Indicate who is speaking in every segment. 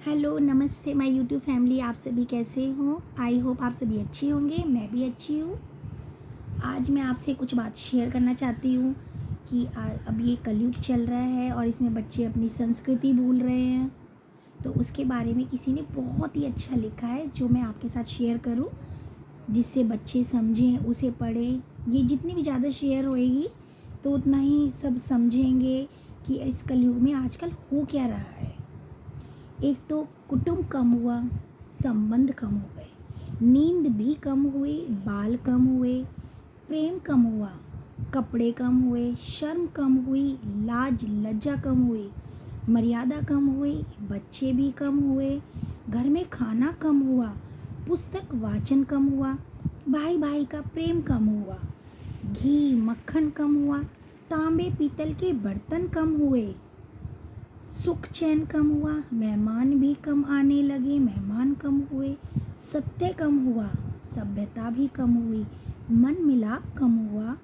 Speaker 1: Hello, नमस्ते my YouTube family. आप सभी कैसे हो? आई होप आप सभी अच्छे होंगे। मैं भी अच्छी हूँ। आज मैं आपसे कुछ बात शेयर करना चाहती हूँ कि अब ये कलयुग चल रहा है और इसमें बच्चे अपनी संस्कृति भूल रहे हैं। तो उसके बारे में किसी ने बहुत ही अच्छा लिखा है जो मैं आपके साथ शेयर करूँ, जिससे बच्चे समझें, उसे पढ़ें। ये जितनी भी ज़्यादा शेयर होएगी तो उतना ही सब समझेंगे कि इस कलयुग में आजकल हो क्या रहा है। एक तो कुटुंब कम हुआ, संबंध कम हो गए, नींद भी कम हुई, बाल कम हुए, प्रेम कम हुआ, कपड़े कम हुए, शर्म कम हुई, लाज लज्जा कम हुई, मर्यादा कम हुई, बच्चे भी कम हुए, घर में खाना कम हुआ, पुस्तक वाचन कम हुआ, भाई भाई का प्रेम कम हुआ, घी मक्खन कम हुआ, तांबे पीतल के बर्तन कम हुए, सुख चैन कम हुआ, मेहमान भी कम आने लगे, मेहमान कम हुए, सत्य कम हुआ, सभ्यता भी कम हुई, मन मिलाप कम हुआ,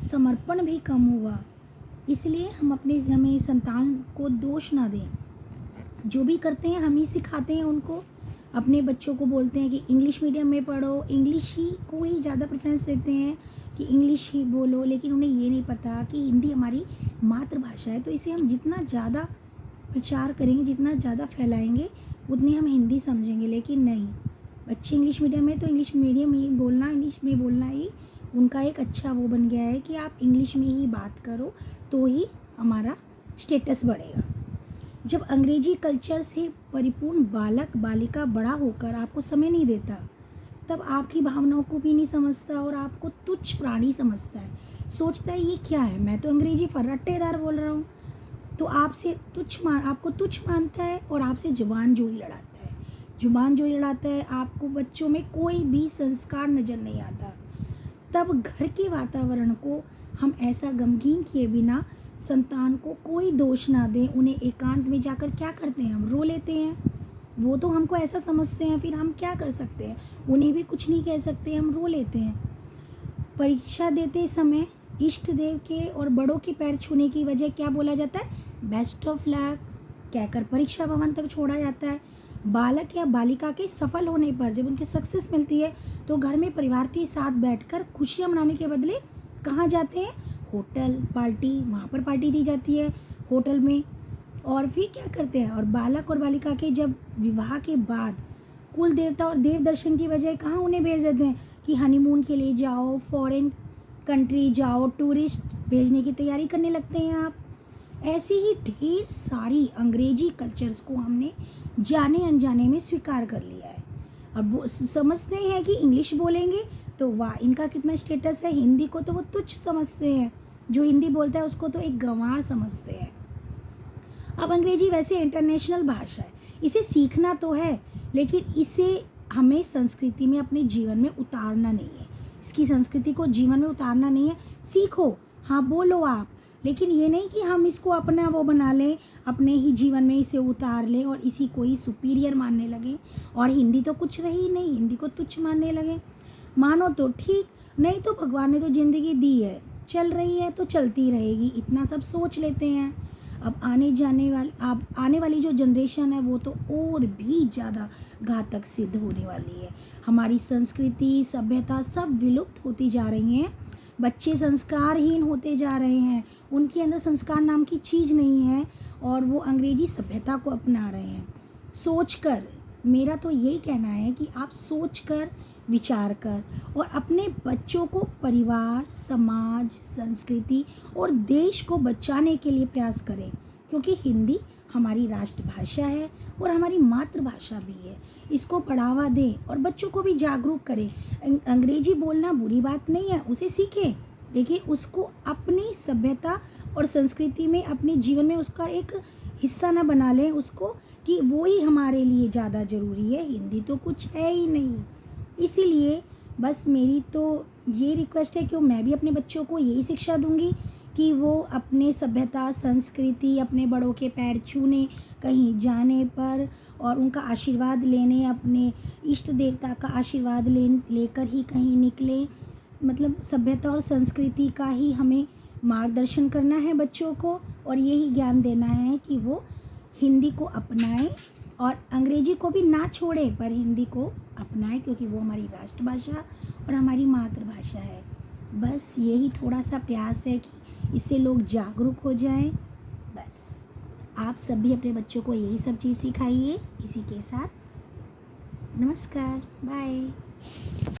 Speaker 1: समर्पण भी कम हुआ। इसलिए हमें संतान को दोष ना दें। जो भी करते हैं हम ही सिखाते हैं उनको। अपने बच्चों को बोलते हैं कि इंग्लिश मीडियम में पढ़ो, इंग्लिश ही को ही ज़्यादा प्रेफरेंस देते हैं कि इंग्लिश ही बोलो, लेकिन उन्हें ये नहीं पता कि हिंदी हमारी मातृभाषा है। तो इसे हम जितना ज़्यादा प्रचार करेंगे, जितना ज़्यादा फैलाएंगे, उतनी हम हिंदी समझेंगे। लेकिन नहीं, बच्चे इंग्लिश मीडियम में तो इंग्लिश मीडियम ही बोलना, इंग्लिश में बोलना ही उनका एक अच्छा वो बन गया है कि आप इंग्लिश में ही बात करो तो ही हमारा स्टेटस बढ़ेगा। जब अंग्रेजी कल्चर से परिपूर्ण बालक बालिका बड़ा होकर आपको समय नहीं देता, तब आपकी भावनाओं को भी नहीं समझता और आपको तुच्छ प्राणी समझता है। सोचता है ये क्या है, मैं तो अंग्रेजी फर्राटेदार बोल रहा हूँ। तो आपको तुच्छ मानता है और आपसे जुबान जोड़ी लड़ाता है। जुबान जोड़ी लड़ाता है, आपको बच्चों में कोई भी संस्कार नज़र नहीं आता। तब घर के वातावरण को हम ऐसा गमगीन किए बिना संतान को कोई दोष ना दें। उन्हें एकांत में जाकर क्या करते हैं, हम रो लेते हैं। वो तो हमको ऐसा समझते हैं, फिर हम क्या कर सकते हैं, उन्हें भी कुछ नहीं कह सकते, हम रो लेते हैं। परीक्षा देते समय इष्ट देव के और बड़ों के पैर छूने की वजह क्या बोला जाता है, बेस्ट ऑफ लक कहकर परीक्षा भवन तक छोड़ा जाता है। बालक या बालिका के सफल होने पर जब उनकी सक्सेस मिलती है तो घर में परिवार के साथ बैठकर खुशियां मनाने के बदले कहाँ जाते हैं, होटल पार्टी, वहाँ पर पार्टी दी जाती है होटल में। और फिर क्या करते हैं, और बालक और बालिका के जब विवाह के बाद कुल देवता और देव दर्शन की बजाय कहाँ उन्हें भेज देते हैं कि हनीमून के लिए जाओ, फॉरेन कंट्री जाओ, टूरिस्ट भेजने की तैयारी करने लगते हैं आप। ऐसी ही ढेर सारी अंग्रेजी कल्चर्स को हमने जाने अनजाने में स्वीकार कर लिया है। अब वो समझते हैं कि इंग्लिश बोलेंगे तो वाह, इनका कितना स्टेटस है, हिंदी को तो वो तुच्छ समझते हैं, जो हिंदी बोलता है उसको तो एक गंवार समझते हैं। अब अंग्रेजी वैसे इंटरनेशनल भाषा है, इसे सीखना तो है, लेकिन इसे हमें संस्कृति में अपने जीवन में उतारना नहीं है। इसकी संस्कृति को जीवन में उतारना नहीं है। सीखो, हाँ बोलो आप, लेकिन ये नहीं कि हम इसको अपना वो बना लें, अपने ही जीवन में इसे उतार लें और इसी को ही सुपीरियर मानने लगें। और हिंदी तो कुछ रही नहीं, हिंदी को तुच्छ मानने लगे। मानो तो ठीक, नहीं तो भगवान ने तो ज़िंदगी दी है, चल रही है तो चलती रहेगी, इतना सब सोच लेते हैं। अब आने वाली जो जनरेशन है वो तो और भी ज़्यादा घातक सिद्ध होने वाली है। हमारी संस्कृति सभ्यता सब विलुप्त होती जा रही हैं। बच्चे संस्कारहीन होते जा रहे हैं, उनके अंदर संस्कार नाम की चीज़ नहीं है और वो अंग्रेजी सभ्यता को अपना रहे हैं। सोचकर, मेरा तो यही कहना है कि आप सोचकर विचार कर और अपने बच्चों को परिवार, समाज, संस्कृति और देश को बचाने के लिए प्रयास करें, क्योंकि हिंदी हमारी राष्ट्रभाषा है और हमारी मातृभाषा भी है। इसको बढ़ावा दें और बच्चों को भी जागरूक करें। अंग्रेजी बोलना बुरी बात नहीं है, उसे सीखें, लेकिन उसको अपनी सभ्यता और संस्कृति में, अपने जीवन में उसका एक हिस्सा ना बना लें उसको कि वो ही हमारे लिए ज़्यादा ज़रूरी है। हिंदी तो कुछ है ही नहीं। इसीलिए बस मेरी तो ये रिक्वेस्ट है कि मैं भी अपने बच्चों को यही शिक्षा दूंगी कि वो अपने सभ्यता, संस्कृति, अपने बड़ों के पैर छूने कहीं जाने पर और उनका आशीर्वाद लेने, अपने इष्ट देवता का आशीर्वाद लेकर ही कहीं निकले। मतलब सभ्यता और संस्कृति का ही हमें मार्गदर्शन करना है बच्चों को और यही ज्ञान देना है कि वो हिंदी को अपनाएं और अंग्रेजी को भी ना छोड़ें पर हिंदी को अपनाएं, क्योंकि वो हमारी राष्ट्रभाषा और हमारी मातृभाषा है। बस यही थोड़ा सा प्रयास है कि इससे लोग जागरूक हो जाएं। बस आप सब भी अपने बच्चों को यही सब चीज़ सिखाइए। इसी के साथ नमस्कार, बाय।